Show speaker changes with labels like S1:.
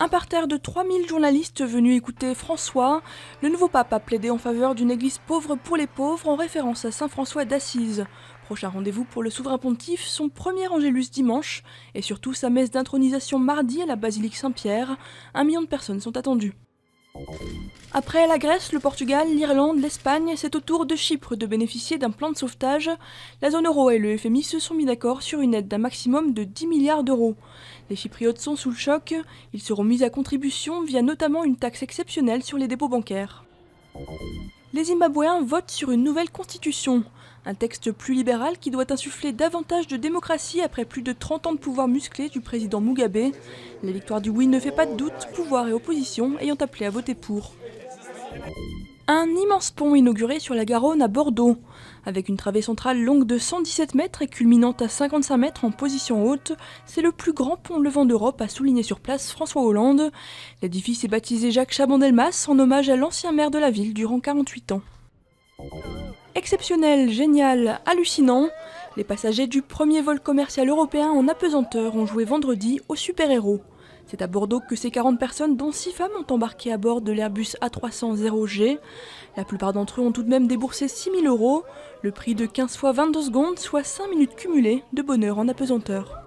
S1: Un parterre de 3000 journalistes venus écouter François. Le nouveau pape a plaidé en faveur d'une église pauvre pour les pauvres en référence à saint François d'Assise. Prochain rendez-vous pour le souverain pontife, son premier angélus dimanche et surtout sa messe d'intronisation mardi à la basilique Saint-Pierre. 1 million de personnes sont attendues. Après la Grèce, le Portugal, l'Irlande, l'Espagne, c'est au tour de Chypre de bénéficier d'un plan de sauvetage. La zone euro et le FMI se sont mis d'accord sur une aide d'un maximum de 10 milliards d'euros. Les Chypriotes sont sous le choc, ils seront mis à contribution via notamment une taxe exceptionnelle sur les dépôts bancaires. Les Zimbabwéens votent sur une nouvelle constitution, un texte plus libéral qui doit insuffler davantage de démocratie après plus de 30 ans de pouvoir musclé du président Mugabe. La victoire du oui ne fait pas de doute, pouvoir et opposition ayant appelé à voter pour. Un immense pont inauguré sur la Garonne à Bordeaux, avec une travée centrale longue de 117 mètres et culminant à 55 mètres en position haute, c'est le plus grand pont levant d'Europe, a souligné sur place François Hollande. L'édifice est baptisé Jacques Chaban-Delmas en hommage à l'ancien maire de la ville durant 48 ans. Exceptionnel, génial, hallucinant, les passagers du premier vol commercial européen en apesanteur ont joué vendredi aux super-héros. C'est à Bordeaux que ces 40 personnes, dont 6 femmes, ont embarqué à bord de l'Airbus A300-0G. La plupart d'entre eux ont tout de même déboursé 6 000 €, le prix de 15 fois 22 secondes, soit 5 minutes cumulées de bonheur en apesanteur.